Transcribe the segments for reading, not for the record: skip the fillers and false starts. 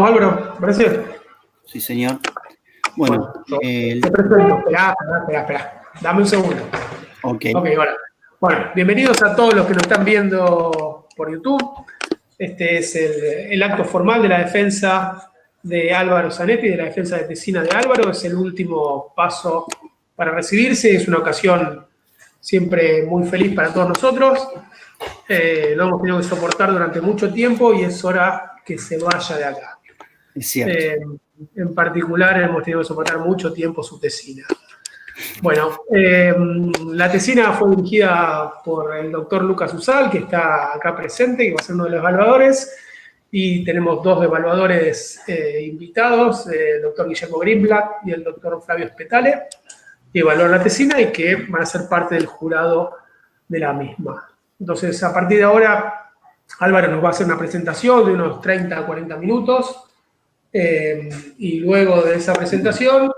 Arrancamos, Álvaro, ¿te parece? Sí, señor. Bueno, te presento. Esperá. Dame un segundo. Ok, ahora. Bueno, bienvenidos a todos los que nos están viendo por YouTube. Este es el acto formal de la defensa de Álvaro Zanetti, de la defensa de tesina de Álvaro. Es el último paso para recibirse. Es una ocasión siempre muy feliz para todos nosotros. Lo hemos tenido que soportar durante mucho tiempo y es hora que se vaya de acá. es cierto. En particular, hemos tenido que soportar mucho tiempo su tesina. Bueno, la tesina fue dirigida por el doctor Lucas Usal, que está acá presente, que va a ser uno de los evaluadores, y tenemos dos evaluadores invitados, el doctor Guillermo Greenblatt y el doctor Flavio Spetale, que evaluaron la tesina y que van a ser parte del jurado de la misma. Entonces, a partir de ahora, Álvaro nos va a hacer una presentación de unos 30 a 40 minutos, y luego de esa presentación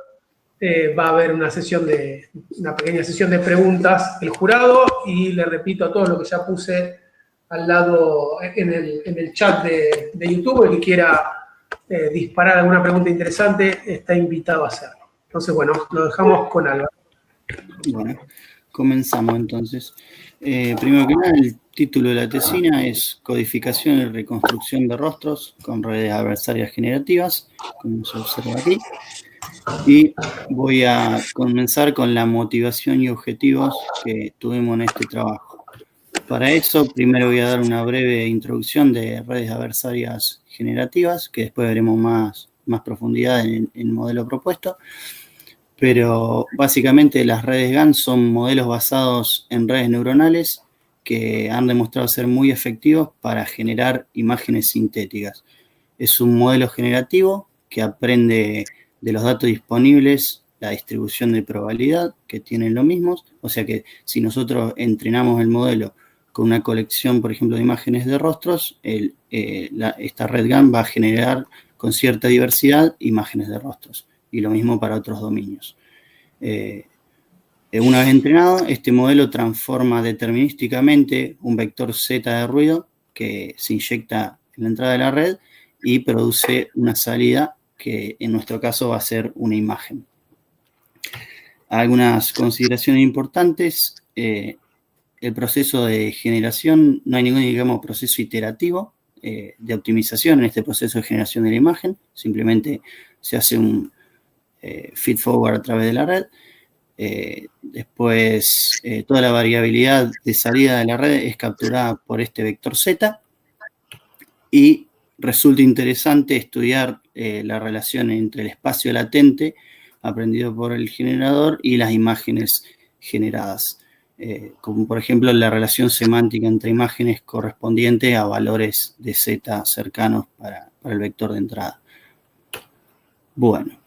va a haber una pequeña sesión de preguntas del jurado, y le repito a todos lo que ya puse al lado en el chat de YouTube. El que quiera disparar alguna pregunta interesante está invitado a hacerlo. Entonces, bueno, lo dejamos con Álvaro. Bueno, comenzamos entonces. Primero que nada, el título de la tesina es Codificación y reconstrucción de rostros con redes adversarias generativas, como se observa aquí. Y voy a comenzar con la motivación y objetivos que tuvimos en este trabajo. Para eso, primero voy a dar una breve introducción de redes adversarias generativas, que después veremos más profundidad en el modelo propuesto. Pero básicamente las redes GAN son modelos basados en redes neuronales que han demostrado ser muy efectivos para generar imágenes sintéticas. Es un modelo generativo que aprende de los datos disponibles la distribución de probabilidad, que tienen lo mismo. O sea que si nosotros entrenamos el modelo con una colección, por ejemplo, de imágenes de rostros, esta red GAN va a generar con cierta diversidad imágenes de rostros. Y lo mismo para otros dominios. Una vez entrenado, este modelo transforma determinísticamente un vector Z de ruido que se inyecta en la entrada de la red y produce una salida que en nuestro caso va a ser una imagen. Algunas consideraciones importantes. El proceso de generación, no hay ningún, digamos, proceso iterativo de optimización en este proceso de generación de la imagen. Simplemente se hace un feed forward a través de la red. Después, toda la variabilidad de salida de la red es capturada por este vector Z, y resulta interesante estudiar la relación entre el espacio latente aprendido por el generador y las imágenes generadas, como por ejemplo la relación semántica entre imágenes correspondiente a valores de Z cercanos para el vector de entrada. Bueno.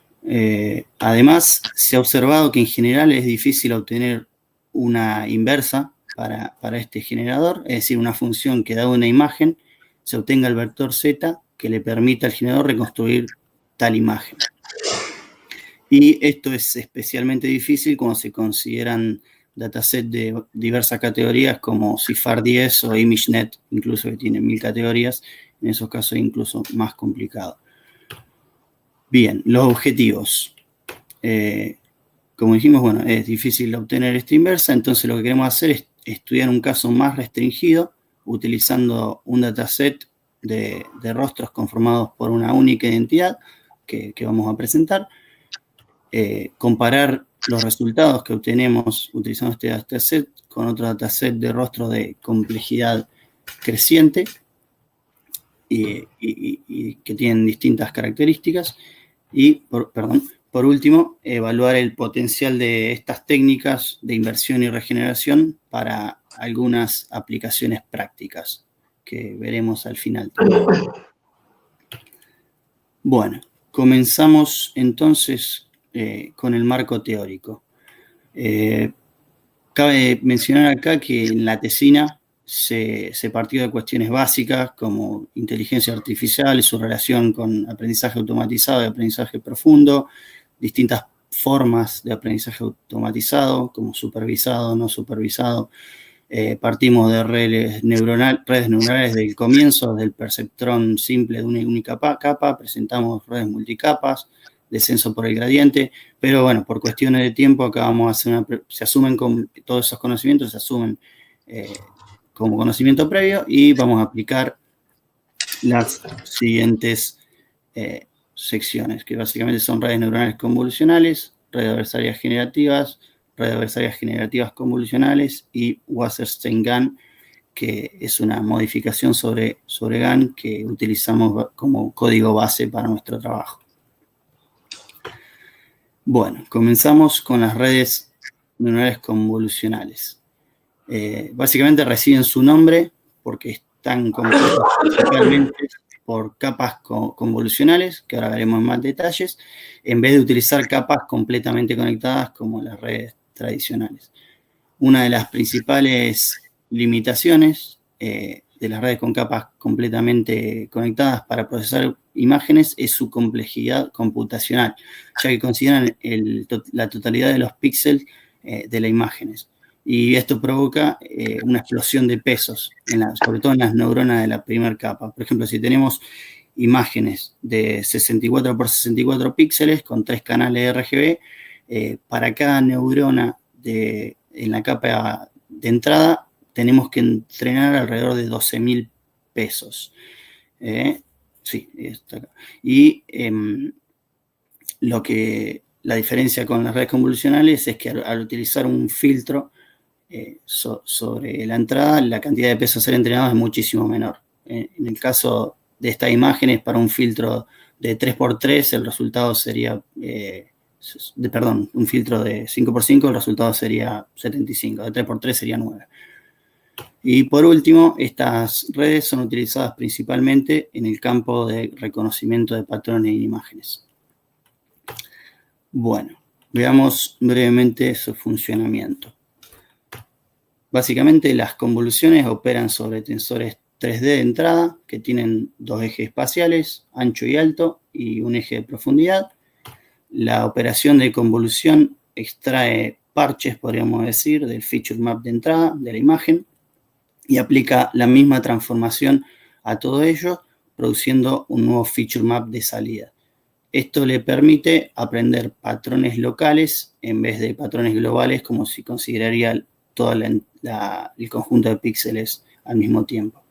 Además, se ha observado que en general es difícil obtener una inversa para este generador, es decir, una función que dada una imagen se obtenga el vector Z que le permita al generador reconstruir tal imagen. Y esto es especialmente difícil cuando se consideran datasets de diversas categorías como CIFAR 10 o ImageNet, incluso que tienen 1000 categorías. En esos casos es incluso más complicado. Bien, los objetivos. Como dijimos, bueno, es difícil obtener esta inversa, entonces lo que queremos hacer es estudiar un caso más restringido utilizando un dataset de rostros conformados por una única identidad que vamos a presentar, comparar los resultados que obtenemos utilizando este dataset con otro dataset de rostros de complejidad creciente y que tienen distintas características. Y, por último, evaluar el potencial de estas técnicas de inversión y regeneración para algunas aplicaciones prácticas que veremos al final también. Bueno, comenzamos entonces con el marco teórico. Cabe mencionar acá que en la tesina se partió de cuestiones básicas como inteligencia artificial y su relación con aprendizaje automatizado y aprendizaje profundo, distintas formas de aprendizaje automatizado como supervisado, no supervisado, Partimos de redes neuronales del comienzo, del perceptrón simple de una única capa, presentamos redes multicapas, descenso por el gradiente, pero bueno, por cuestiones de tiempo acá vamos a hacer todos esos conocimientos se asumen como conocimiento previo y vamos a aplicar las siguientes secciones, que básicamente son redes neuronales convolucionales, redes adversarias generativas convolucionales y Wasserstein-GAN, que es una modificación sobre GAN que utilizamos como código base para nuestro trabajo. Bueno, comenzamos con las redes neuronales convolucionales. Básicamente reciben su nombre porque están compuestas principalmente por capas convolucionales, que ahora veremos en más detalles, en vez de utilizar capas completamente conectadas como las redes tradicionales. Una de las principales limitaciones de las redes con capas completamente conectadas para procesar imágenes es su complejidad computacional, ya que consideran la totalidad de los píxeles de las imágenes. Y esto provoca una explosión de pesos, sobre todo en las neuronas de la primera capa. Por ejemplo, si tenemos imágenes de 64 por 64 píxeles con 3 canales RGB, para cada neurona en la capa de entrada tenemos que entrenar alrededor de 12.000 pesos. Sí, está acá. Y la diferencia con las redes convolucionales es que al utilizar un filtro sobre la entrada, la cantidad de pesos a ser entrenado es muchísimo menor. En el caso de estas imágenes, para un filtro de 3x3, el resultado sería, un filtro de 5x5, el resultado sería 75, de 3x3 sería 9. Y por último, estas redes son utilizadas principalmente en el campo de reconocimiento de patrones en imágenes. Bueno, veamos brevemente su funcionamiento. Básicamente, las convoluciones operan sobre tensores 3D de entrada que tienen 2 ejes espaciales, ancho y alto, y un eje de profundidad. La operación de convolución extrae parches, podríamos decir, del feature map de entrada de la imagen y aplica la misma transformación a todo ello, produciendo un nuevo feature map de salida. Esto le permite aprender patrones locales en vez de patrones globales, como si consideraría todo el conjunto de píxeles al mismo tiempo.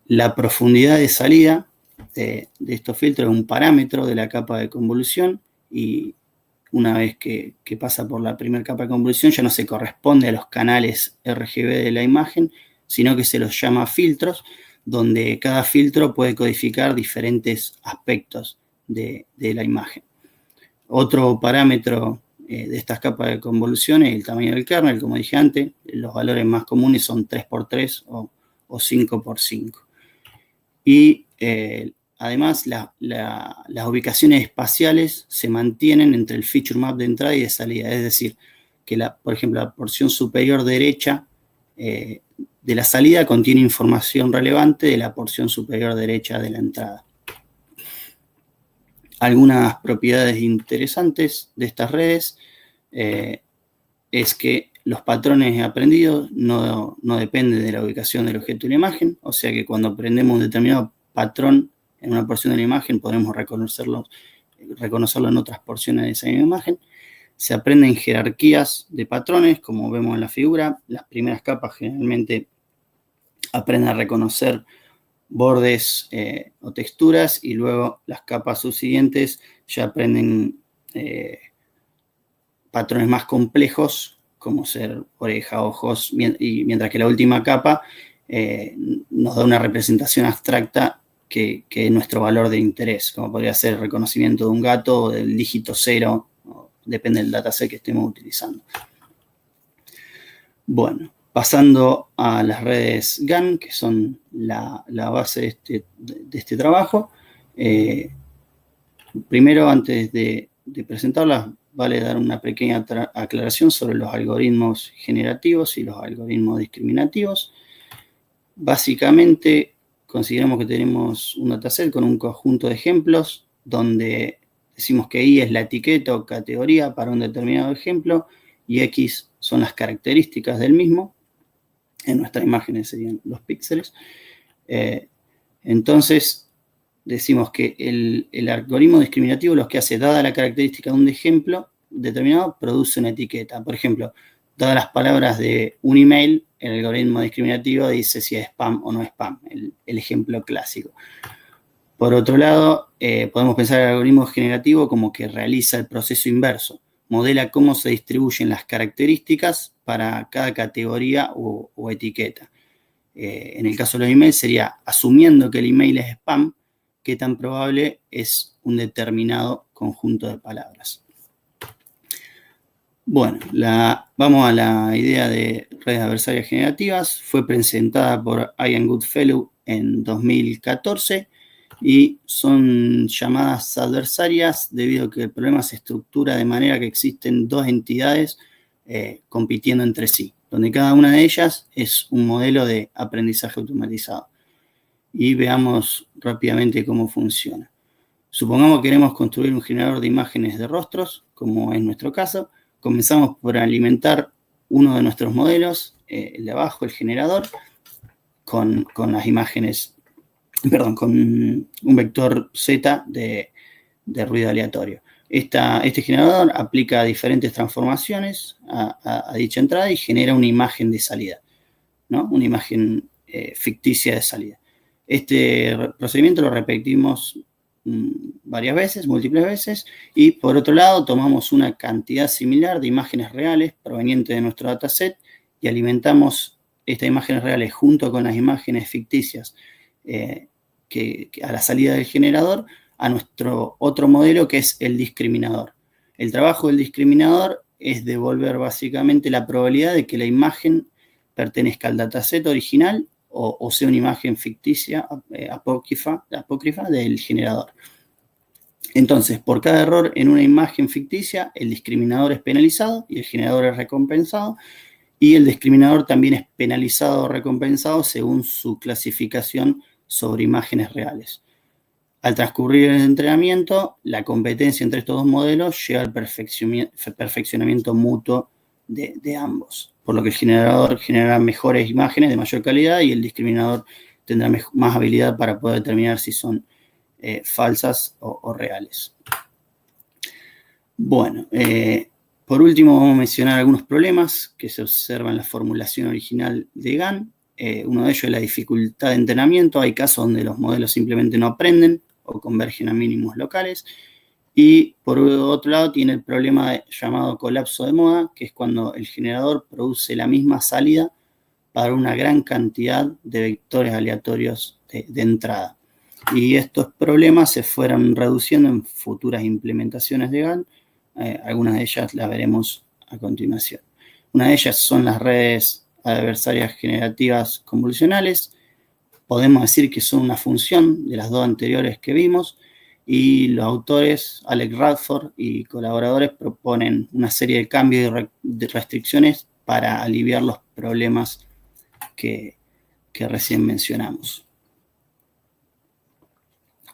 La profundidad de salida de estos filtros es un parámetro de la capa de convolución y una vez que pasa por la primera capa de convolución ya no se corresponde a los canales RGB de la imagen, sino que se los llama filtros, donde cada filtro puede codificar diferentes aspectos de la imagen. Otro parámetro de estas capas de convolución es el tamaño del kernel, como dije antes. Los valores más comunes son 3x3 o 5x5. Y además las ubicaciones espaciales se mantienen entre el feature map de entrada y de salida. Es decir, que por ejemplo la porción superior derecha de la salida contiene información relevante de la porción superior derecha de la entrada. Algunas propiedades interesantes de estas redes es que los patrones aprendidos no dependen de la ubicación del objeto de la imagen, o sea que cuando aprendemos un determinado patrón en una porción de la imagen podemos reconocerlo en otras porciones de esa misma imagen. Se aprenden jerarquías de patrones, como vemos en la figura. Las primeras capas generalmente aprenden a reconocer bordes o texturas y luego las capas subsiguientes ya aprenden patrones más complejos como ser oreja, ojos, y mientras que la última capa nos da una representación abstracta que es nuestro valor de interés, como podría ser el reconocimiento de un gato o del dígito 0, depende del dataset que estemos utilizando. Bueno, pasando a las redes GAN, que son la base de este trabajo. Primero, antes de presentarlas, vale dar una pequeña aclaración sobre los algoritmos generativos y los algoritmos discriminativos. Básicamente, consideramos que tenemos un dataset con un conjunto de ejemplos donde decimos que I es la etiqueta o categoría para un determinado ejemplo y X son las características del mismo. En nuestras imágenes serían los píxeles. Entonces, decimos que el algoritmo discriminativo lo que hace, dada la característica de un ejemplo determinado, produce una etiqueta. Por ejemplo, dadas las palabras de un email, el algoritmo discriminativo dice si es spam o no es spam, el ejemplo clásico. Por otro lado, podemos pensar el algoritmo generativo como que realiza el proceso inverso, modela cómo se distribuyen las características para cada categoría o etiqueta. En el caso de los emails sería, asumiendo que el email es spam, qué tan probable es un determinado conjunto de palabras. Bueno, vamos a la idea de redes adversarias generativas. Fue presentada por Ian Goodfellow en 2014 y son llamadas adversarias debido a que el problema se estructura de manera que existen dos entidades compitiendo entre sí, donde cada una de ellas es un modelo de aprendizaje automatizado. Y veamos rápidamente cómo funciona. Supongamos que queremos construir un generador de imágenes de rostros, como es nuestro caso. Comenzamos por alimentar uno de nuestros modelos, el de abajo, el generador, con las imágenes, perdón, con un vector Z de ruido aleatorio. Este generador aplica diferentes transformaciones a dicha entrada y genera una imagen de salida, ¿no? Una imagen ficticia de salida. Este procedimiento lo repetimos varias veces, múltiples veces, y por otro lado tomamos una cantidad similar de imágenes reales provenientes de nuestro dataset y alimentamos estas imágenes reales junto con las imágenes ficticias que a la salida del generador a nuestro otro modelo que es el discriminador. El trabajo del discriminador es devolver básicamente la probabilidad de que la imagen pertenezca al dataset original o sea una imagen ficticia, apócrifa del generador. Entonces, por cada error en una imagen ficticia, el discriminador es penalizado y el generador es recompensado, y el discriminador también es penalizado o recompensado según su clasificación sobre imágenes reales. Al transcurrir el entrenamiento, la competencia entre estos dos modelos llega al perfeccionamiento mutuo de ambos, por lo que el generador generará mejores imágenes de mayor calidad y el discriminador tendrá más habilidad para poder determinar si son falsas o reales. Bueno, por último vamos a mencionar algunos problemas que se observan en la formulación original de GAN. Uno de ellos es la dificultad de entrenamiento. Hay casos donde los modelos simplemente no aprenden o convergen a mínimos locales. Y por otro lado tiene el problema llamado colapso de moda, que es cuando el generador produce la misma salida para una gran cantidad de vectores aleatorios de entrada. Y estos problemas se fueron reduciendo en futuras implementaciones de GAN. Algunas de ellas las veremos a continuación. Una de ellas son las redes adversarias generativas convolucionales. Podemos decir que son una función de las dos anteriores que vimos, y los autores, Alex Radford y colaboradores, proponen una serie de cambios y de restricciones para aliviar los problemas que recién mencionamos.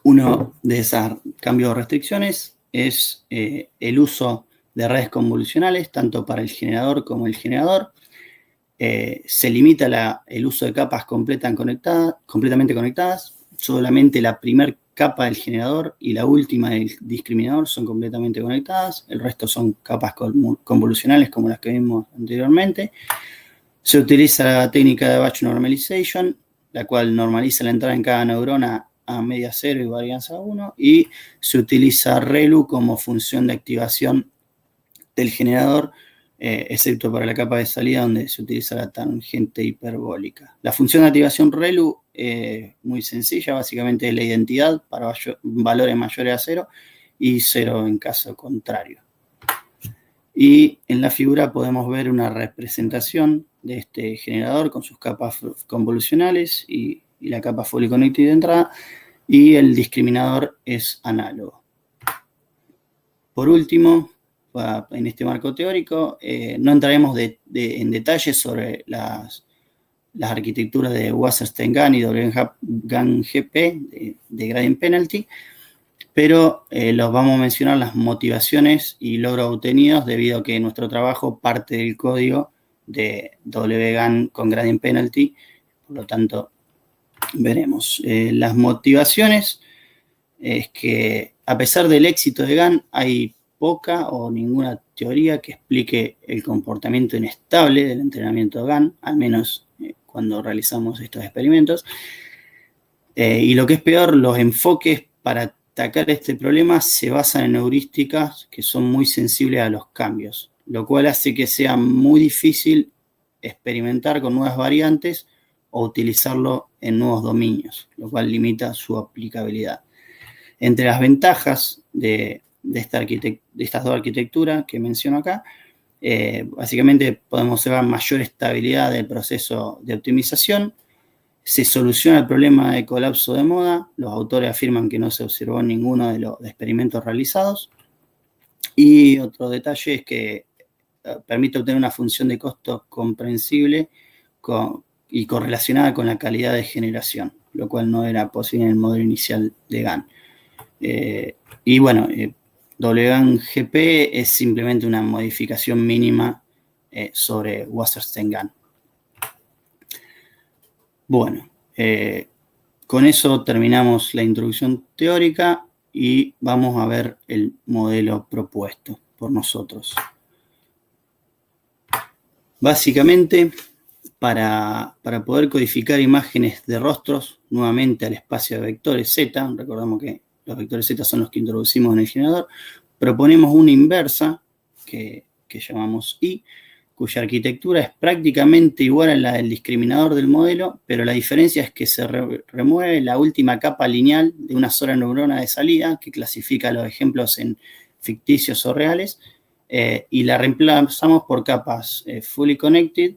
Uno de esos cambios o restricciones es el uso de redes convolucionales, tanto para el generador como el generador. Se limita el uso de capas completamente conectadas. Solamente la primera capa del generador y la última del discriminador son completamente conectadas. El resto son capas convolucionales como las que vimos anteriormente. Se utiliza la técnica de batch normalization, la cual normaliza la entrada en cada neurona a media 0 y varianza 1. Y se utiliza ReLU como función de activación del generador, excepto para la capa de salida donde se utiliza la tangente hiperbólica. La función de activación ReLU es muy sencilla, básicamente es la identidad para valores mayores a 0 y 0 en caso contrario. Y en la figura podemos ver una representación de este generador con sus capas convolucionales y la capa fully connected de entrada, y el discriminador es análogo. Por último, en este marco teórico, no entraremos en detalles sobre las arquitecturas de Wasserstein-GAN y WGAN-GP de Gradient Penalty, pero los vamos a mencionar las motivaciones y logros obtenidos debido a que nuestro trabajo parte del código de WGAN con gradient penalty, por lo tanto, veremos. Las motivaciones es que a pesar del éxito de GAN, hay poca o ninguna teoría que explique el comportamiento inestable del entrenamiento de GAN, al menos cuando realizamos estos experimentos. Y lo que es peor, los enfoques para atacar este problema se basan en heurísticas que son muy sensibles a los cambios, lo cual hace que sea muy difícil experimentar con nuevas variantes o utilizarlo en nuevos dominios, lo cual limita su aplicabilidad. Entre las ventajas de estas dos arquitecturas que menciono acá, básicamente podemos observar mayor estabilidad del proceso de optimización, se soluciona el problema de colapso de moda, los autores afirman que no se observó ninguno de los experimentos realizados, y otro detalle es que permite obtener una función de costo comprensible y correlacionada con la calidad de generación, lo cual no era posible en el modelo inicial de GAN. Y bueno, WGAN GP es simplemente una modificación mínima sobre Wasserstein GAN. Bueno, con eso terminamos la introducción teórica y vamos a ver el modelo propuesto por nosotros. Básicamente, para poder codificar imágenes de rostros nuevamente al espacio de vectores Z, recordamos que los vectores Z son los que introducimos en el generador, proponemos una inversa que llamamos I, cuya arquitectura es prácticamente igual a la del discriminador del modelo, pero la diferencia es que se remueve la última capa lineal de una sola neurona de salida, que clasifica los ejemplos en ficticios o reales, y la reemplazamos por capas fully connected,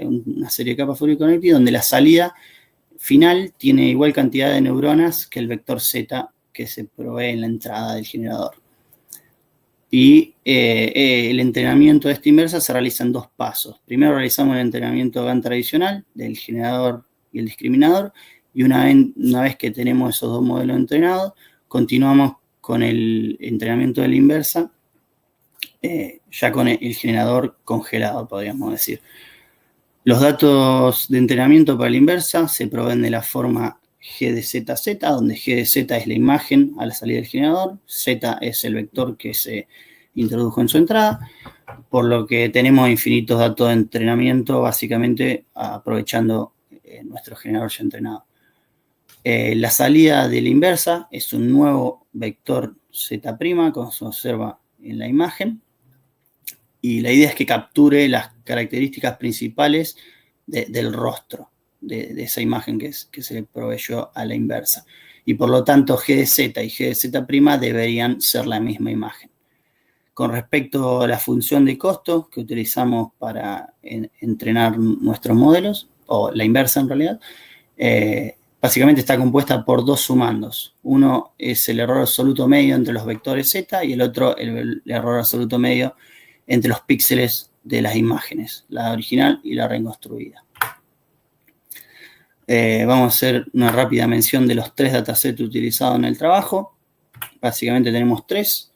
una serie de capas fully connected, donde la salida final tiene igual cantidad de neuronas que el vector Z que se provee en la entrada del generador. Y el entrenamiento de esta inversa se realiza en dos pasos. Primero realizamos el entrenamiento GAN tradicional del generador y el discriminador, y una vez que tenemos esos dos modelos entrenados, continuamos con el entrenamiento de la inversa, ya con el generador congelado, podríamos decir. Los datos de entrenamiento para la inversa se proveen de la forma G de ZZ, donde G de Z es la imagen a la salida del generador, Z es el vector que se introdujo en su entrada, por lo que tenemos infinitos datos de entrenamiento, básicamente aprovechando nuestro generador ya entrenado. La salida de la inversa es un nuevo vector Z', como se observa en la imagen, y la idea es que capture las características principales del rostro de esa imagen que se le proveyó a la inversa. Y por lo tanto, G de Z y G de Z' deberían ser la misma imagen. Con respecto a la función de costo que utilizamos para entrenar nuestros modelos, o la inversa en realidad, básicamente está compuesta por dos sumandos. Uno es el error absoluto medio entre los vectores Z y el otro el error absoluto medio entre los píxeles de las imágenes, la original y la reconstruida. Vamos a hacer una rápida mención de los tres datasets utilizados en el trabajo. Básicamente tenemos tres.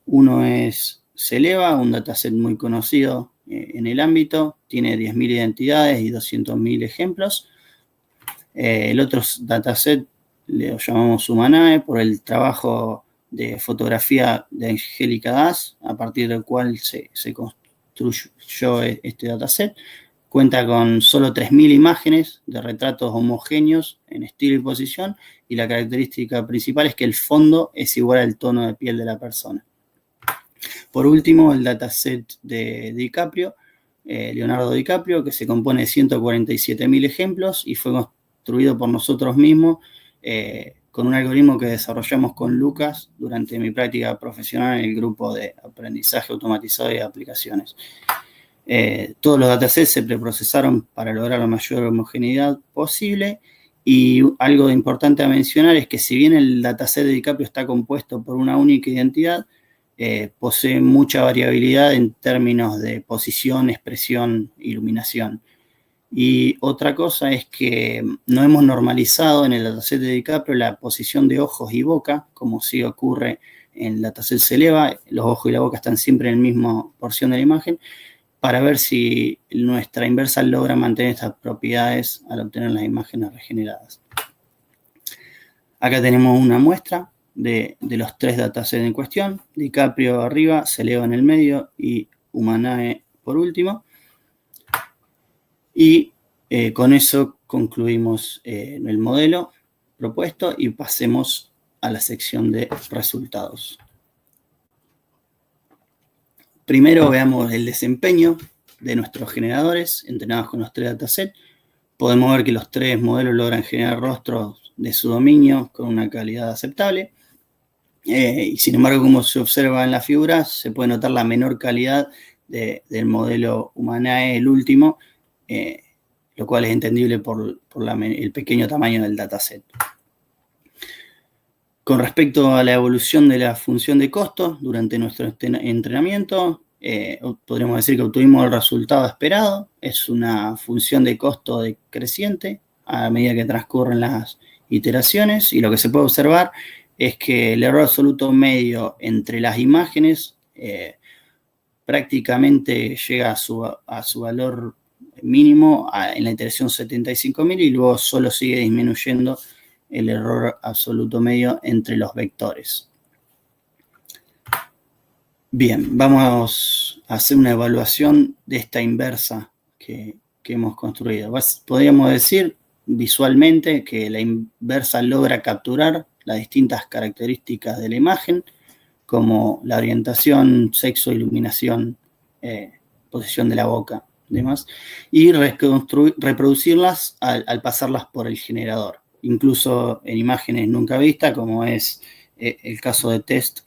Uno es CELEVA, un dataset muy conocido en el ámbito. Tiene 10.000 identidades y 200.000 ejemplos. El otro dataset lo llamamos Humanae por el trabajo de fotografía de Angélica Das, a partir del cual se construyó este dataset. Cuenta con solo 3.000 imágenes de retratos homogéneos en estilo y posición, y la característica principal es que el fondo es igual al tono de piel de la persona. Por último, el dataset de DiCaprio, Leonardo DiCaprio, que se compone de 147.000 ejemplos y fue construido por nosotros mismos con un algoritmo que desarrollamos con Lucas durante mi práctica profesional en el grupo de aprendizaje automatizado y aplicaciones. Todos los datasets se preprocesaron para lograr la mayor homogeneidad posible, y algo importante a mencionar es que si bien el dataset de DiCaprio está compuesto por una única identidad, posee mucha variabilidad en términos de posición, expresión, iluminación. Y otra cosa es que no hemos normalizado en el dataset de DiCaprio la posición de ojos y boca, como sí ocurre en el dataset CELEVA. Los ojos y la boca están siempre en la misma porción de la imagen, para ver si nuestra inversa logra mantener estas propiedades al obtener las imágenes regeneradas. Acá tenemos una muestra de los 3 datasets en cuestión: DiCaprio arriba, Celeo en el medio y Humanae por último. Y con eso concluimos el modelo propuesto y pasemos a la sección de resultados. Primero veamos el desempeño de nuestros generadores entrenados con los 3 datasets. Podemos ver que los 3 modelos logran generar rostros de su dominio con una calidad aceptable. Y sin embargo, como se observa en la figura, se puede notar la menor calidad del modelo Humanae, el último, lo cual es entendible por el pequeño tamaño del dataset. Con respecto a la evolución de la función de costo durante nuestro entrenamiento, podríamos decir que obtuvimos el resultado esperado. Es una función de costo decreciente a medida que transcurren las iteraciones, y lo que se puede observar es que el error absoluto medio entre las imágenes prácticamente llega a su valor mínimo en la iteración 75.000 y luego solo sigue disminuyendo el error absoluto medio entre los vectores. Bien, vamos a hacer una evaluación de esta inversa que hemos construido. Podríamos decir visualmente que la inversa logra capturar las distintas características de la imagen, como la orientación, sexo, iluminación, posición de la boca, demás, y reproducirlas al pasarlas por el generador, incluso en imágenes nunca vistas, como es el caso de test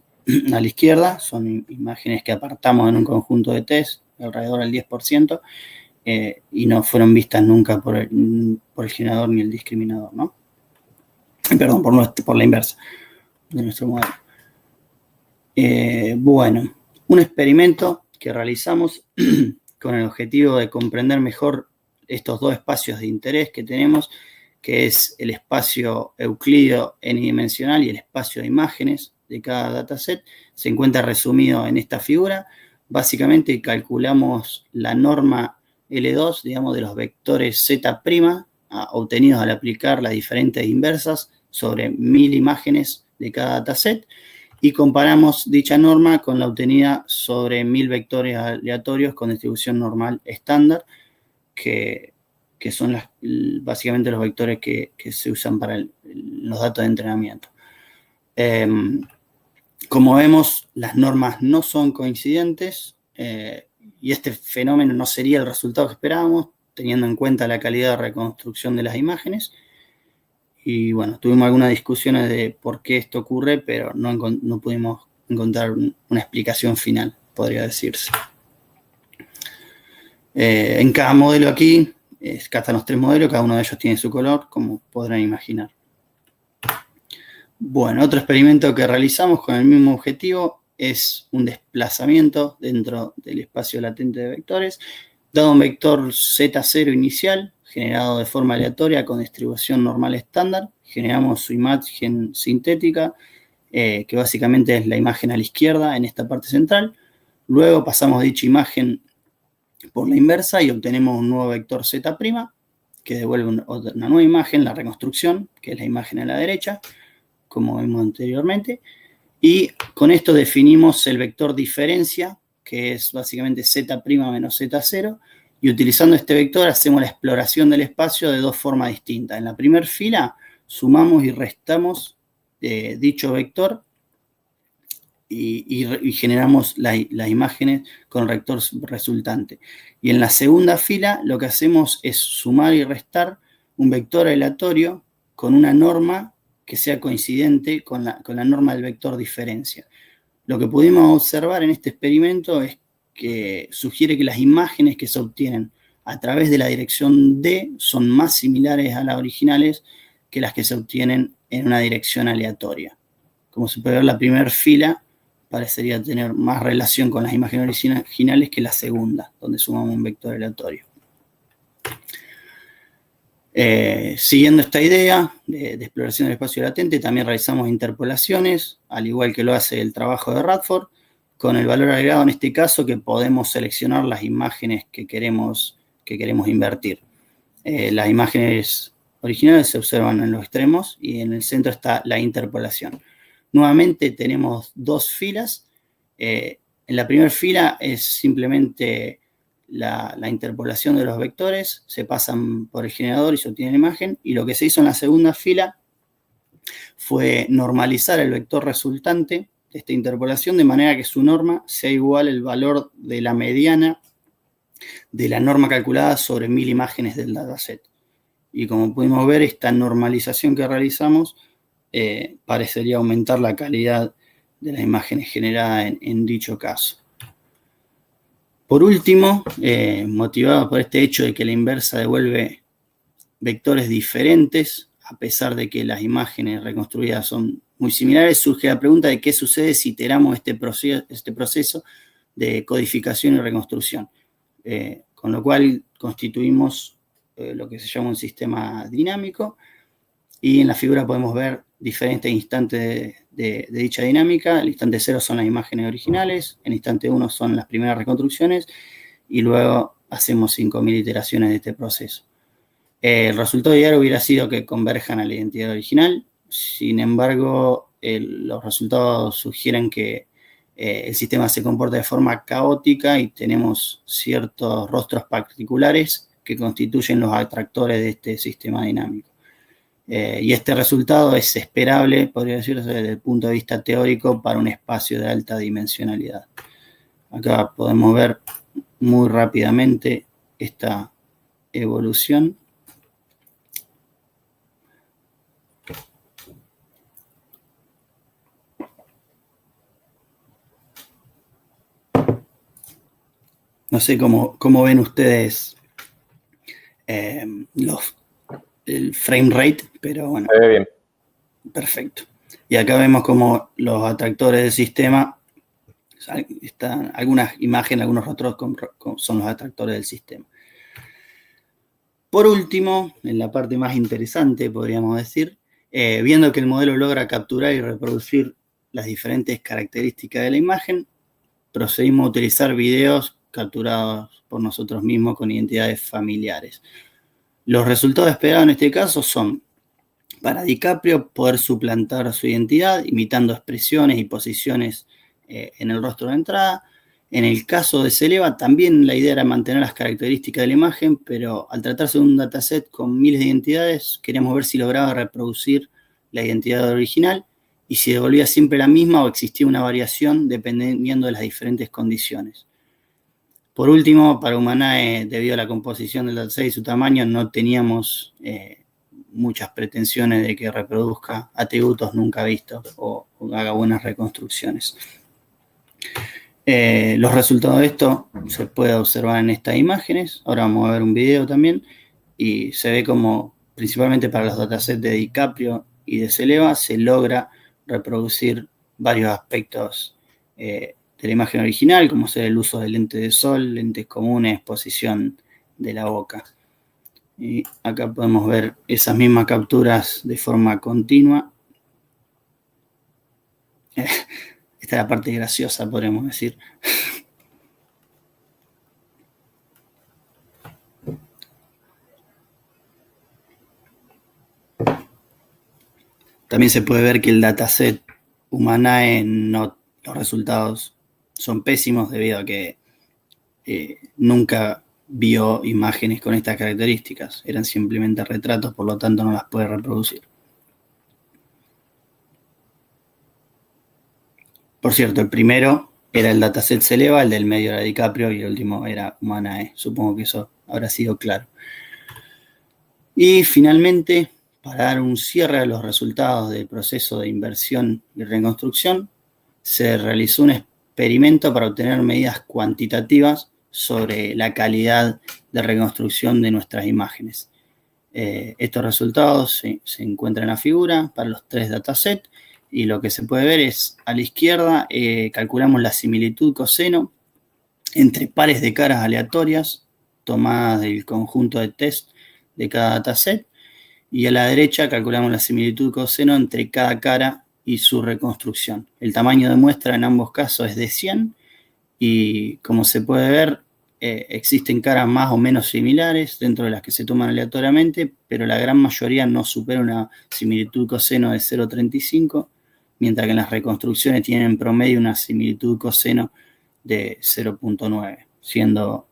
a la izquierda. Son imágenes que apartamos en un conjunto de test, alrededor del 10%, y no fueron vistas nunca por el generador ni el discriminador, ¿no? Perdón, por la inversa de nuestro modelo. Bueno, un experimento que realizamos con el objetivo de comprender mejor estos 2 espacios de interés que tenemos, que es el espacio euclídeo n-dimensional y el espacio de imágenes de cada dataset, se encuentra resumido en esta figura. Básicamente calculamos la norma L2, digamos, de los vectores Z' obtenidos al aplicar las diferentes inversas sobre 1000 imágenes de cada dataset, y comparamos dicha norma con la obtenida sobre 1000 vectores aleatorios con distribución normal estándar, que son básicamente los vectores que se usan para los datos de entrenamiento. Como vemos, las normas no son coincidentes, y este fenómeno no sería el resultado que esperábamos, teniendo en cuenta la calidad de reconstrucción de las imágenes. Y bueno, tuvimos algunas discusiones de por qué esto ocurre, pero no pudimos encontrar una explicación final, podría decirse. En cada modelo aquí, acá están los 3 modelos, cada uno de ellos tiene su color, como podrán imaginar. Bueno, otro experimento que realizamos con el mismo objetivo es un desplazamiento dentro del espacio latente de vectores. Dado un vector Z0 inicial, generado de forma aleatoria con distribución normal estándar, generamos su imagen sintética, que básicamente es la imagen a la izquierda en esta parte central. Luego pasamos dicha imagen por la inversa y obtenemos un nuevo vector Z', que devuelve una nueva imagen, la reconstrucción, que es la imagen a la derecha, como vimos anteriormente. Y con esto definimos el vector diferencia, que es básicamente Z' menos Z0, y utilizando este vector hacemos la exploración del espacio de 2 formas distintas. En la primera fila sumamos y restamos dicho vector y generamos las imágenes con el vector resultante. Y en la segunda fila lo que hacemos es sumar y restar un vector aleatorio con una norma que sea coincidente con la norma del vector diferencia. Lo que pudimos observar en este experimento es que sugiere que las imágenes que se obtienen a través de la dirección D son más similares a las originales que las que se obtienen en una dirección aleatoria. Como se puede ver, la primera fila parecería tener más relación con las imágenes originales que la segunda, donde sumamos un vector aleatorio. Siguiendo esta idea de exploración del espacio latente, también realizamos interpolaciones, al igual que lo hace el trabajo de Radford, con el valor agregado en este caso que podemos seleccionar las imágenes que queremos invertir. Las imágenes originales se observan en los extremos y en el centro está la interpolación. Nuevamente tenemos dos filas. En la primera fila es simplemente la interpolación de los vectores, se pasan por el generador y se obtiene la imagen, y lo que se hizo en la segunda fila fue normalizar el vector resultante de esta interpolación de manera que su norma sea igual al valor de la mediana de la norma calculada sobre 1000 imágenes del dataset. Y como pudimos ver, esta normalización que realizamos parecería aumentar la calidad de las imágenes generadas en dicho caso. Por último, motivado por este hecho de que la inversa devuelve vectores diferentes, a pesar de que las imágenes reconstruidas son muy similares, surge la pregunta de qué sucede si iteramos este proceso de codificación y reconstrucción. Con lo cual constituimos lo que se llama un sistema dinámico, y en la figura podemos ver diferentes instantes de dicha dinámica. El instante 0 son las imágenes originales, el instante 1 son las primeras reconstrucciones, y luego hacemos 5000 iteraciones de este proceso. El resultado ideal hubiera sido que converjan a la identidad original. Sin embargo, los resultados sugieren que el sistema se comporta de forma caótica y tenemos ciertos rostros particulares que constituyen los atractores de este sistema dinámico. Y este resultado es esperable, podría decirse, desde el punto de vista teórico para un espacio de alta dimensionalidad. Acá podemos ver muy rápidamente esta evolución. No sé cómo ven ustedes el frame rate, pero bueno. Se ve bien. Perfecto. Y acá vemos como los atractores del sistema, están algunas imágenes, algunos rostros son los atractores del sistema. Por último, en la parte más interesante, podríamos decir, viendo que el modelo logra capturar y reproducir las diferentes características de la imagen, procedimos a utilizar videos capturados por nosotros mismos con identidades familiares. Los resultados esperados en este caso son, para DiCaprio, poder suplantar su identidad imitando expresiones y posiciones en el rostro de entrada. En el caso de Seleva, también la idea era mantener las características de la imagen, pero al tratarse de un dataset con miles de identidades, queríamos ver si lograba reproducir la identidad original y si devolvía siempre la misma o existía una variación dependiendo de las diferentes condiciones. Por último, para Humanae, debido a la composición del dataset y su tamaño, no teníamos muchas pretensiones de que reproduzca atributos nunca vistos o haga buenas reconstrucciones. Los resultados de esto se puede observar en estas imágenes. Ahora vamos a ver un video también y se ve como, principalmente para los datasets de DiCaprio y de Seleva, se logra reproducir varios aspectos de la imagen original, como ser el uso de lentes de sol, lentes comunes, posición de la boca. Y acá podemos ver esas mismas capturas de forma continua. Esta es la parte graciosa, podríamos decir. También se puede ver que el dataset Humanae, los resultados son pésimos debido a que nunca vio imágenes con estas características. Eran simplemente retratos, por lo tanto no las puede reproducir. Por cierto, el primero era el dataset Seleva, el del medio era DiCaprio y el último era Humanae. Supongo que eso habrá sido claro. Y finalmente, para dar un cierre a los resultados del proceso de inversión y reconstrucción, se realizó un experimento para obtener medidas cuantitativas sobre la calidad de reconstrucción de nuestras imágenes. Estos resultados se encuentran en la figura para los 3 datasets, y lo que se puede ver es, a la izquierda, calculamos la similitud coseno entre pares de caras aleatorias tomadas del conjunto de test de cada dataset, y a la derecha calculamos la similitud coseno entre cada cara y su reconstrucción. El tamaño de muestra en ambos casos es de 100 y, como se puede ver, existen caras más o menos similares dentro de las que se toman aleatoriamente, pero la gran mayoría no supera una similitud coseno de 0,35, mientras que en las reconstrucciones tienen en promedio una similitud coseno de 0,9, siendo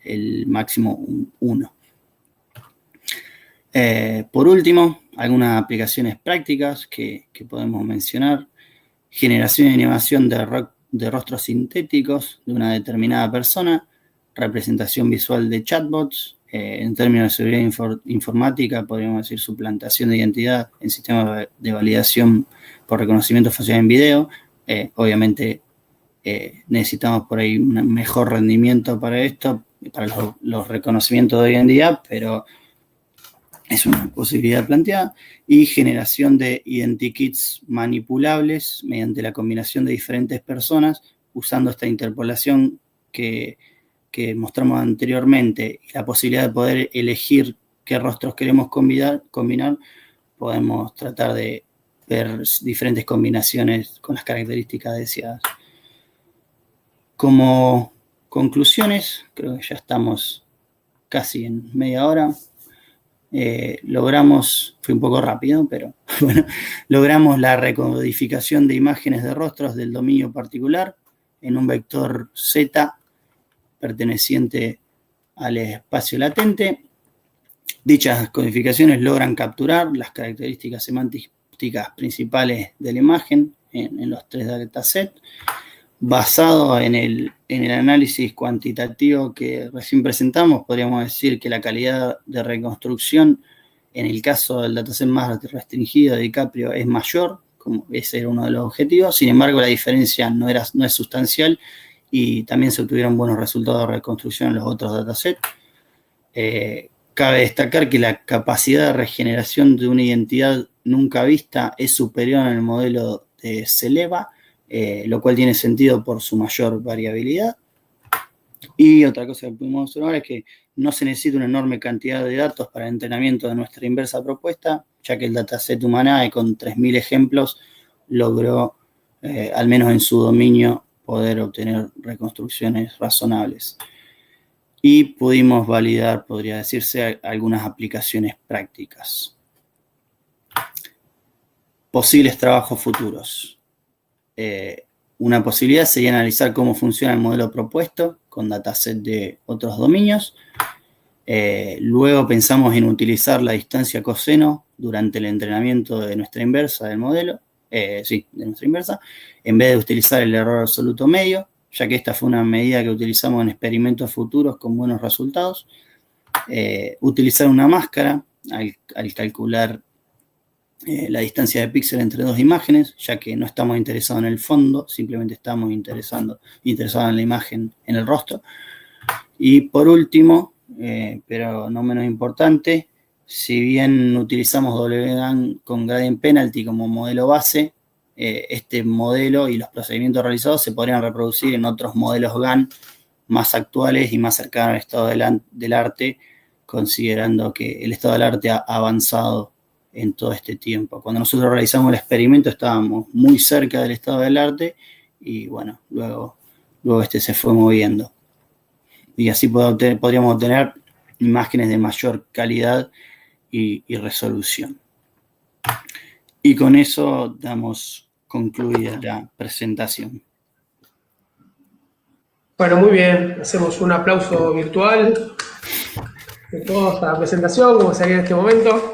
el máximo 1. Por último, algunas aplicaciones prácticas que podemos mencionar: generación y animación de rostros sintéticos de una determinada persona, representación visual de chatbots, en términos de seguridad informática, podríamos decir suplantación de identidad en sistemas de validación por reconocimiento facial en video. Obviamente necesitamos por ahí un mejor rendimiento para esto, para los reconocimientos de hoy en día, pero es una posibilidad planteada. Y generación de identikits manipulables mediante la combinación de diferentes personas, usando esta interpolación que mostramos anteriormente y la posibilidad de poder elegir qué rostros queremos combinar, podemos tratar de ver diferentes combinaciones con las características deseadas. Como conclusiones, creo que ya estamos casi en media hora. Fue un poco rápido, pero bueno, logramos la recodificación de imágenes de rostros del dominio particular en un vector Z perteneciente al espacio latente. Dichas codificaciones logran capturar las características semánticas principales de la imagen en los 3 datasets. Basado en el análisis cuantitativo que recién presentamos, podríamos decir que la calidad de reconstrucción en el caso del dataset más restringido de DiCaprio es mayor, como ese era uno de los objetivos. Sin embargo, la diferencia no es sustancial y también se obtuvieron buenos resultados de reconstrucción en los otros datasets. Cabe destacar que la capacidad de regeneración de una identidad nunca vista es superior en el modelo de Celeva, lo cual tiene sentido por su mayor variabilidad. Y otra cosa que pudimos observar es que no se necesita una enorme cantidad de datos para el entrenamiento de nuestra inversa propuesta, ya que el dataset Humanae con 3.000 ejemplos logró, al menos en su dominio, poder obtener reconstrucciones razonables. Y pudimos validar, podría decirse, algunas aplicaciones prácticas. Posibles trabajos futuros. Una posibilidad sería analizar cómo funciona el modelo propuesto con dataset de otros dominios. Luego pensamos en utilizar la distancia coseno durante el entrenamiento de nuestra inversa del modelo, de nuestra inversa, en vez de utilizar el error absoluto medio, ya que esta fue una medida que utilizamos en experimentos futuros con buenos resultados. Utilizar una máscara al calcular la distancia de píxel entre dos imágenes, ya que no estamos interesados en el fondo, simplemente estamos interesados en la imagen, en el rostro. Y por último, pero no menos importante, si bien utilizamos WGAN con Gradient Penalty como modelo base, este modelo y los procedimientos realizados se podrían reproducir en otros modelos GAN más actuales y más cercanos al estado del arte, considerando que el estado del arte ha avanzado en todo este tiempo. Cuando nosotros realizamos el experimento estábamos muy cerca del estado del arte y bueno, luego este se fue moviendo. Y así podríamos obtener imágenes de mayor calidad y resolución. Y con eso damos concluida la presentación. Bueno, muy bien. Hacemos un aplauso virtual de todos a la presentación, como sería en este momento.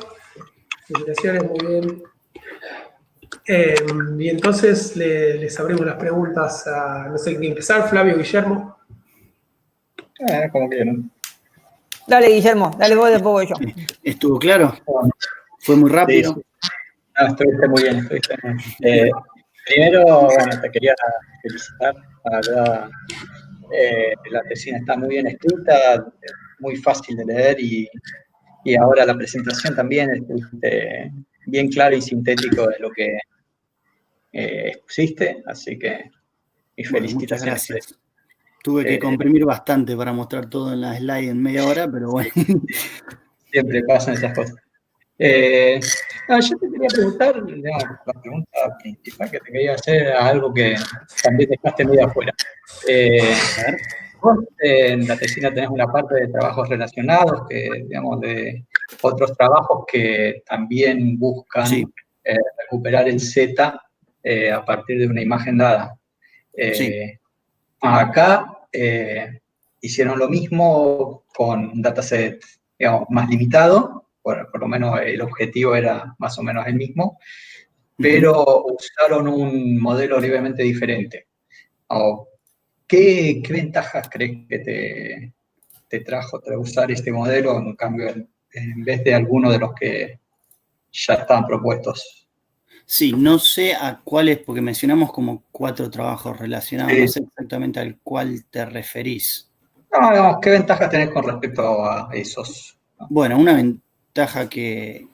Felicitaciones, muy bien. Y entonces les abrimos las preguntas a, no sé quién empezar, Flavio, Guillermo. Como quieran. Dale, Guillermo, dale vos, después voy yo. ¿Estuvo claro? ¿Fue muy rápido? Sí. No, estuviste muy bien, primero, bueno, te quería felicitar. La verdad, la tesina está muy bien escrita, muy fácil de leer y ahora la presentación también estuviste bien claro y sintético de lo que expusiste, así que mis felicitaciones. Muchas gracias. Tuve que comprimir bastante para mostrar todo en la slide en media hora, pero bueno. Siempre pasan esas cosas. Yo te quería preguntar, digamos, la pregunta principal que te quería hacer era algo que también dejaste medio afuera. Vos en la tesina tenés una parte de trabajos relacionados, que, digamos, de otros trabajos que también buscan Sí. recuperar el Z a partir de una imagen dada. Sí. Acá hicieron lo mismo con un dataset, digamos, más limitado, por lo menos el objetivo era más o menos el mismo, pero usaron un modelo levemente diferente. ¿Qué ventajas crees que te trajo usar este modelo en cambio en vez de alguno de los que ya estaban propuestos? Sí, no sé a cuáles, porque mencionamos como 4 trabajos relacionados, no sé exactamente al cuál te referís. No, digamos, ¿qué ventajas tenés con respecto a esos? Bueno, una ventaja que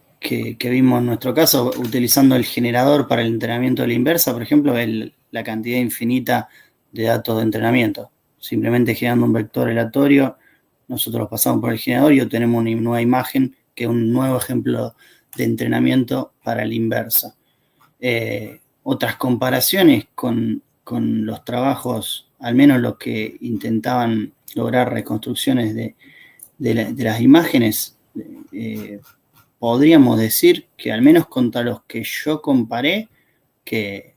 vimos en nuestro caso, utilizando el generador para el entrenamiento de la inversa, por ejemplo, es la cantidad infinita de datos de entrenamiento. Simplemente generando un vector aleatorio, nosotros pasamos por el generador y obtenemos una nueva imagen, que es un nuevo ejemplo de entrenamiento para la inversa. Otras comparaciones con los trabajos, al menos los que intentaban lograr reconstrucciones de las imágenes, podríamos decir que al menos contra los que yo comparé, que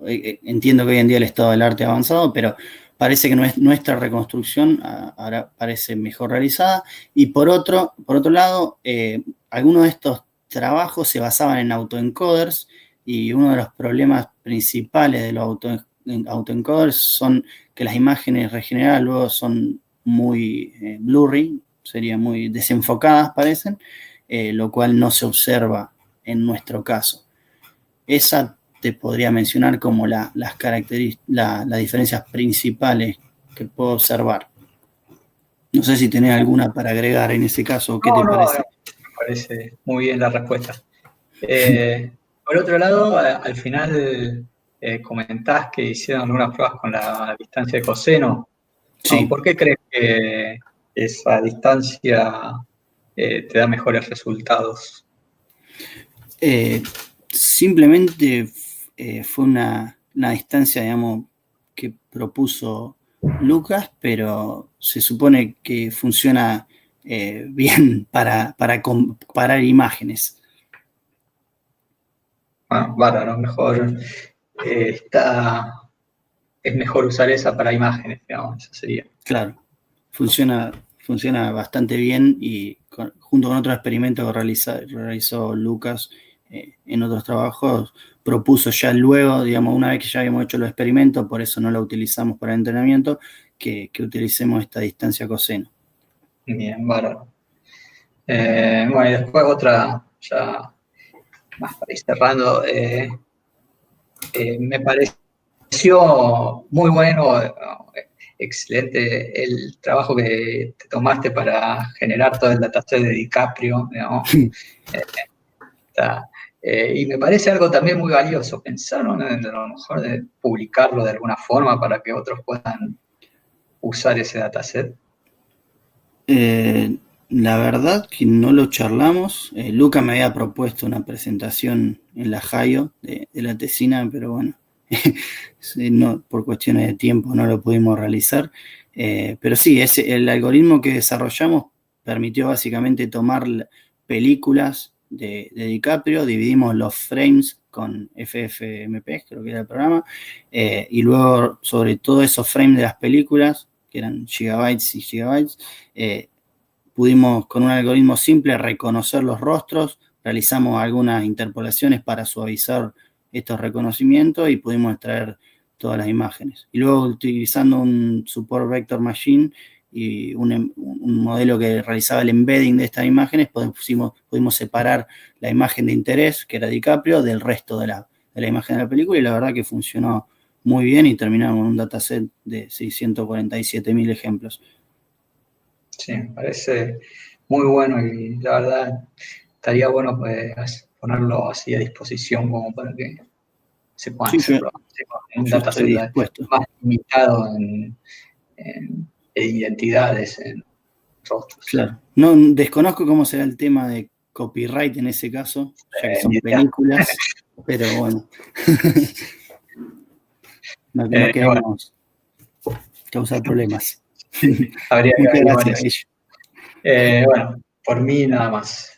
entiendo que hoy en día el estado del arte ha avanzado, pero parece que nuestra reconstrucción ahora parece mejor realizada. Y por otro lado, algunos de estos trabajos se basaban en autoencoders, y uno de los problemas principales de los autoencoders son que las imágenes regeneradas luego son muy blurry, serían muy desenfocadas, parecen, lo cual no se observa en nuestro caso. Esa te podría mencionar como las diferencias principales que puedo observar. No sé si tenés alguna para agregar en ese caso. ¿Qué te parece? Me parece muy bien la respuesta. Por otro lado, al final comentás que hicieron algunas pruebas con la distancia de coseno. Sí. ¿Por qué crees que esa distancia te da mejores resultados? Simplemente fue una distancia, digamos, que propuso Lucas, pero se supone que funciona bien para comparar imágenes. Bueno, bárbaro, mejor es mejor usar esa para imágenes, digamos, eso sería. Claro, funciona bastante bien, y junto con otro experimento que realizó Lucas en otros trabajos, propuso ya luego, digamos, una vez que ya habíamos hecho los experimentos, por eso no lo utilizamos para entrenamiento, que utilicemos esta distancia coseno. Bien, bárbaro. Bueno, y después otra, ya más para ir cerrando, me pareció muy bueno, excelente el trabajo que te tomaste para generar todo el dataset de DiCaprio, digamos. Y me parece algo también muy valioso. ¿Pensaron en a lo mejor de publicarlo de alguna forma para que otros puedan usar ese dataset? La verdad que no lo charlamos. Luca me había propuesto una presentación en la JAIO de la tesina, pero bueno, no, por cuestiones de tiempo no lo pudimos realizar. Pero sí, el algoritmo que desarrollamos permitió básicamente tomar películas de DiCaprio, dividimos los frames con FFmpeg, creo que era el programa, y luego sobre todos esos frames de las películas, que eran gigabytes y gigabytes, pudimos con un algoritmo simple reconocer los rostros, realizamos algunas interpolaciones para suavizar estos reconocimientos y pudimos extraer todas las imágenes. Y luego, utilizando un support vector machine y un modelo que realizaba el embedding de estas imágenes, pudimos separar la imagen de interés, que era DiCaprio, del resto de la imagen de la película, y la verdad que funcionó muy bien y terminamos en un dataset de 647.000 ejemplos. Sí, me parece muy bueno y la verdad estaría bueno ponerlo así a disposición como para que se puedan hacer un dataset más limitado en identidades, en rostros. Claro. No, desconozco cómo será el tema de copyright en ese caso, ya que son películas, pero bueno. No queremos causar problemas. Sí, habría que Muchas averiguar gracias. eso. Bueno, por mí nada más.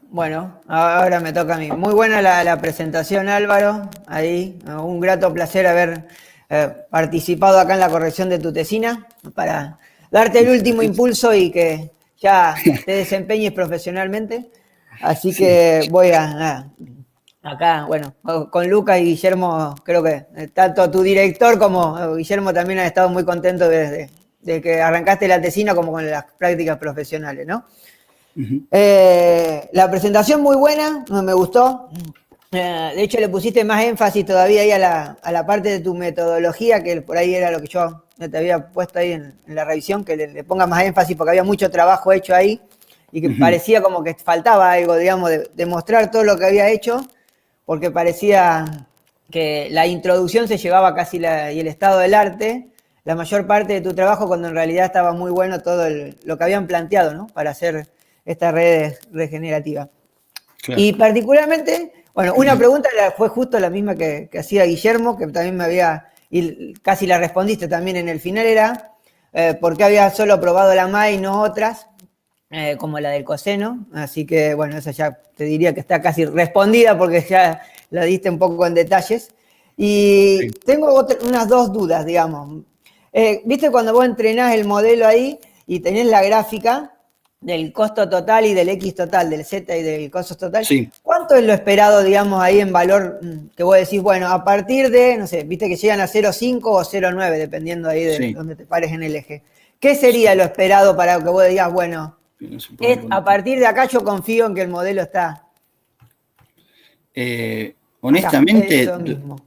Bueno, ahora me toca a mí. Muy buena la presentación, Álvaro. Ahí, un grato placer haber participado acá en la corrección de tu tesina para darte el último impulso y que ya te desempeñes profesionalmente. Así que voy a acá, bueno, con Lucas y Guillermo, creo que tanto tu director como Guillermo también han estado muy contentos de que arrancaste la tesina como con las prácticas profesionales, ¿no? Uh-huh. La presentación muy buena, me gustó. De hecho, le pusiste más énfasis todavía ahí a la parte de tu metodología, que por ahí era lo que yo te había puesto ahí en la revisión, que le ponga más énfasis porque había mucho trabajo hecho ahí y que parecía como que faltaba algo, digamos, de mostrar todo lo que había hecho, porque parecía que la introducción se llevaba casi y el estado del arte, la mayor parte de tu trabajo, cuando en realidad estaba muy bueno todo lo que habían planteado, ¿no? Para hacer esta red regenerativa. Claro. Y particularmente, bueno, una pregunta fue justo la misma que hacía Guillermo, que también me había, y casi la respondiste también en el final, era por qué había solo probado la MA y no otras, como la del coseno. Así que, bueno, esa ya te diría que está casi respondida porque ya la diste un poco en detalles. Y sí, tengo unas dos dudas, digamos. ¿Viste cuando vos entrenás el modelo ahí y tenés la gráfica del costo total y del X total, del Z y del costo total? Sí. ¿Cuánto es lo esperado, digamos, ahí en valor que vos decís, bueno, a partir de, no sé, viste que llegan a 0,5 o 0,9, dependiendo ahí de donde te pares en el eje? ¿Qué sería lo esperado para que vos digas, bueno, a partir de acá yo confío en que el modelo está? Honestamente, acá, eso mismo.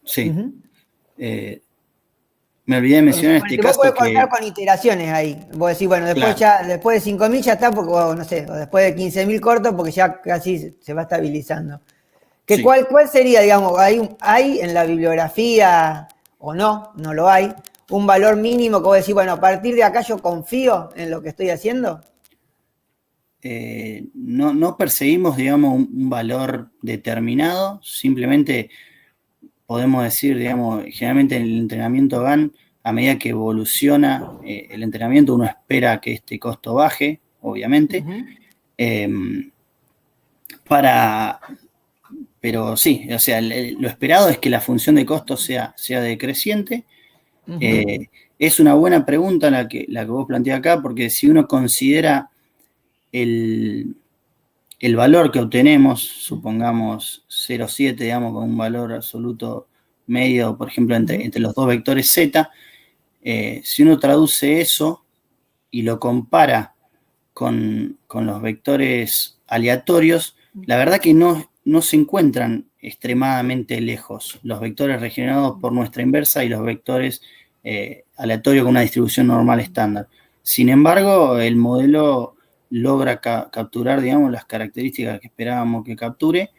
Sí. Me olvidé de mencionar en este caso. Vos podés contar con iteraciones ahí. Vos decís, bueno, después, claro, después de 5.000 ya está, porque, no sé, o después de 15.000 cortos, porque ya casi se va estabilizando. Sí. ¿Cuál sería, digamos, hay en la bibliografía, o no lo hay, un valor mínimo que vos decís, bueno, a partir de acá yo confío en lo que estoy haciendo? No perseguimos, digamos, un valor determinado, simplemente podemos decir, digamos, generalmente en el entrenamiento GAN, a medida que evoluciona el entrenamiento, uno espera que este costo baje, obviamente, pero sí, o sea, lo esperado es que la función de costo sea decreciente. Es una buena pregunta la que vos planteás acá, porque si uno considera el valor que obtenemos, supongamos 0,7, digamos, con un valor absoluto medio, por ejemplo, entre los dos vectores Z, si uno traduce eso y lo compara con los vectores aleatorios, la verdad que no se encuentran extremadamente lejos los vectores regenerados por nuestra inversa y los vectores aleatorios con una distribución normal estándar. Sin embargo, el modelo logra capturar, digamos, las características que esperábamos que capture,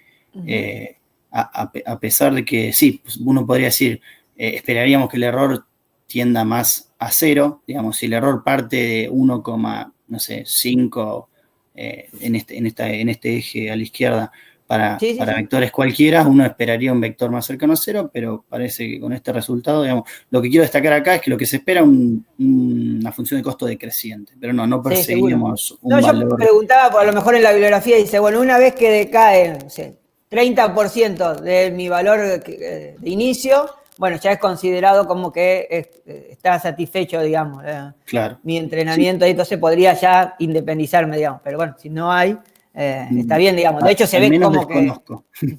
a pesar de que sí, pues uno podría decir, esperaríamos que el error tienda más a 0, digamos, si el error parte de 1,5 en este eje a la izquierda para vectores cualquiera, uno esperaría un vector más cercano a 0, pero parece que con este resultado, digamos, lo que quiero destacar acá es que lo que se espera es una función de costo decreciente, pero no perseguimos un valor. Yo preguntaba, por a lo mejor en la bibliografía dice, bueno, una vez que decae, no sé, 30% de mi valor de inicio, bueno, ya es considerado como que está satisfecho, digamos, claro, mi entrenamiento, y entonces podría ya independizarme, digamos, pero bueno, si no hay, está bien, digamos, de hecho se ve como desconozco. Que...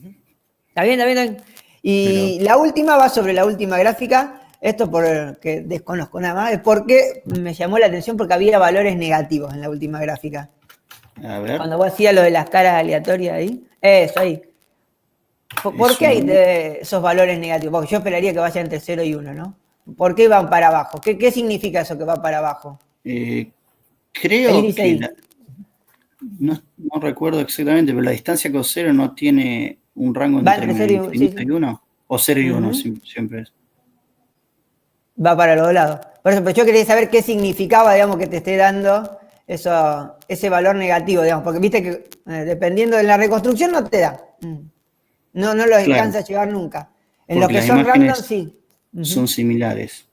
Está bien. Y pero... la última va sobre la última gráfica, esto porque desconozco nada más, es porque me llamó la atención porque había valores negativos en la última gráfica. A ver. Cuando vos hacías lo de las caras aleatorias ahí, eso ahí. ¿Por qué hay esos valores negativos? Porque yo esperaría que vaya entre 0 y 1, ¿no? ¿Por qué van para abajo? ¿Qué significa eso que va para abajo? Creo que... No recuerdo exactamente, pero la distancia con 0 no tiene un rango entre 0 y 1. O 0 y 1 siempre es. Va para los dos lados. Por eso, pero yo quería saber qué significaba, digamos, que te esté dando ese valor negativo, digamos, porque viste que dependiendo de la reconstrucción no te da. No lo alcanza a llevar nunca. En los Porque que las son random, imágenes sí. son similares.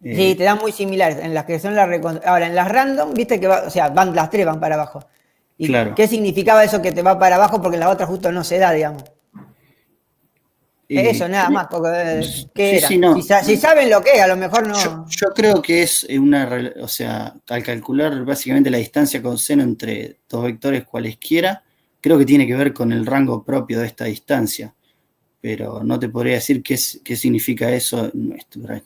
Sí, te dan muy similares. En las que son la reconstrucción. Ahora, en las random, viste que o sea, las tres van para abajo. ¿Y Claro. qué significaba eso que te va para abajo? Porque en las otras justo no se da, digamos. Eso, nada más. ¿Qué Sí, era? sí, no. Si saben lo que es, a lo mejor no. Yo creo que es o sea, al calcular básicamente la distancia coseno entre dos vectores cualesquiera, creo que tiene que ver con el rango propio de esta distancia, pero no te podría decir qué significa eso en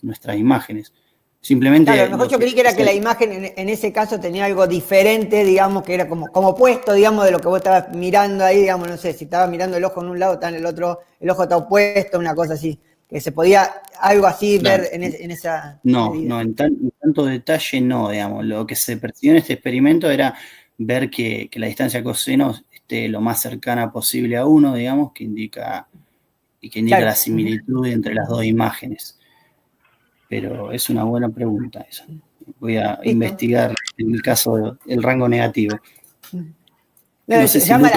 nuestras imágenes. Simplemente Claro, a lo mejor yo creí que era que la imagen en ese caso tenía algo diferente, digamos, que era como opuesto, digamos, de lo que vos estabas mirando ahí, digamos, no sé, si estabas mirando el ojo en un lado, está en el otro, el ojo está opuesto, una cosa así, que se podía algo así claro, ver en esa no, medida. no, en tanto detalle no, digamos. Lo que se percibió en este experimento era ver que la distancia coseno esté lo más cercana posible a 1, digamos, que indica Claro. la similitud entre las dos imágenes. Pero es una buena pregunta esa. Voy a investigar en el caso del rango negativo. No sé si llama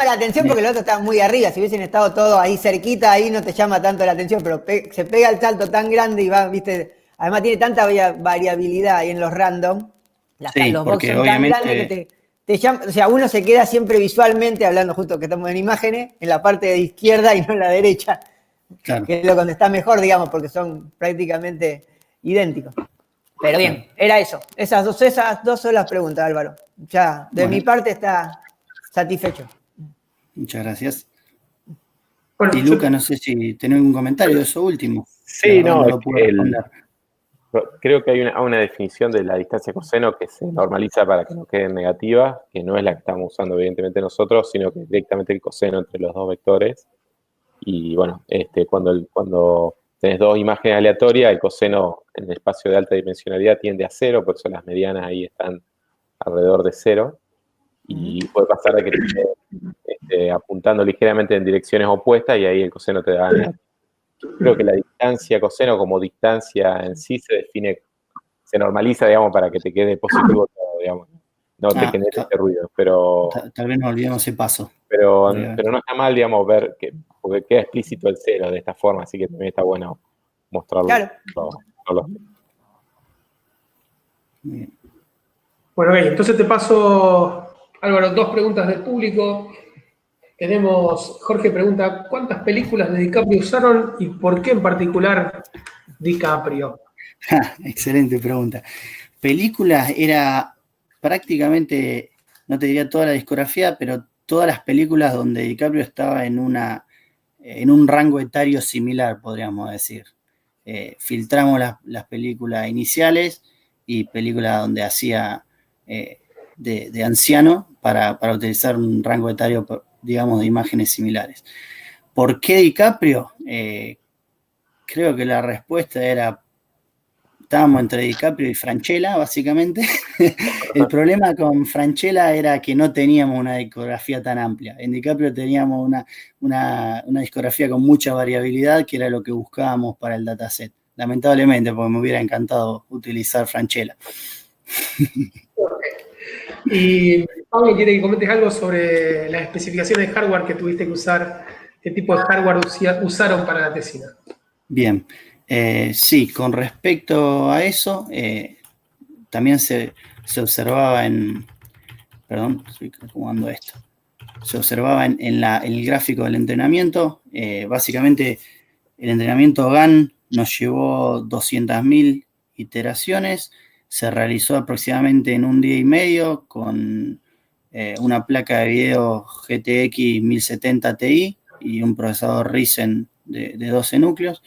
la atención porque el otro está muy arriba. Si hubiesen estado todos ahí cerquita, ahí no te llama tanto la atención, pero se pega el salto tan grande y va, viste, además tiene tanta variabilidad ahí en los random. Sí, los box porque son tan grandes que te llama, o sea, uno se queda siempre visualmente, hablando justo que estamos en imágenes, en la parte de izquierda y no en la derecha. Claro. Que es lo donde está mejor, digamos, porque son prácticamente idénticos. Pero bien, era eso. Esas dos son las preguntas, Álvaro. Ya, de mi parte está satisfecho. Muchas gracias. Bueno, y Luca, no sé si tenés algún comentario de eso último. Sí, no lo puedo responder. Creo que hay una definición de la distancia coseno que se normaliza para que no quede negativa, que no es la que estamos usando evidentemente nosotros, sino que directamente el coseno entre los dos vectores. Y bueno, cuando tenés dos imágenes aleatorias, el coseno en el espacio de alta dimensionalidad tiende a 0, por eso las medianas ahí están alrededor de 0. Y puede pasar de que te esté apuntando ligeramente en direcciones opuestas y ahí el coseno te da negativo. Creo que la distancia coseno como distancia en sí se normaliza, digamos, para que te quede positivo todo, digamos. No te genere este ruido, pero... Tal vez no olvidemos ese paso. Pero no está mal, digamos, ver porque queda explícito el 0 de esta forma, así que también está bueno mostrarlo. Claro. Bien. Bueno, ok, entonces te paso, Álvaro, dos preguntas del público. Tenemos, Jorge pregunta, ¿cuántas películas de DiCaprio usaron y por qué en particular DiCaprio? Excelente pregunta. Películas era prácticamente, no te diría toda la discografía, pero todas las películas donde DiCaprio estaba en un rango etario similar, podríamos decir. Filtramos las películas iniciales y películas donde hacía de anciano para utilizar un rango etario, digamos, de imágenes similares. ¿Por qué DiCaprio? Creo que la respuesta era, estábamos entre DiCaprio y Francella, básicamente. El problema con Francella era que no teníamos una discografía tan amplia. En DiCaprio teníamos una discografía con mucha variabilidad, que era lo que buscábamos para el dataset. Lamentablemente, porque me hubiera encantado utilizar Francella. Y Pablo quiere que comentes algo sobre las especificaciones de hardware que tuviste que usar, qué tipo de hardware usaron para la tesina. Bien, sí, con respecto a eso, también se observaba perdón, estoy acomodando esto. Se observaba en el gráfico del entrenamiento. Básicamente, el entrenamiento GAN nos llevó 200.000 iteraciones. Se realizó aproximadamente en un día y medio con una placa de video GTX 1070 Ti y un procesador Ryzen de 12 núcleos.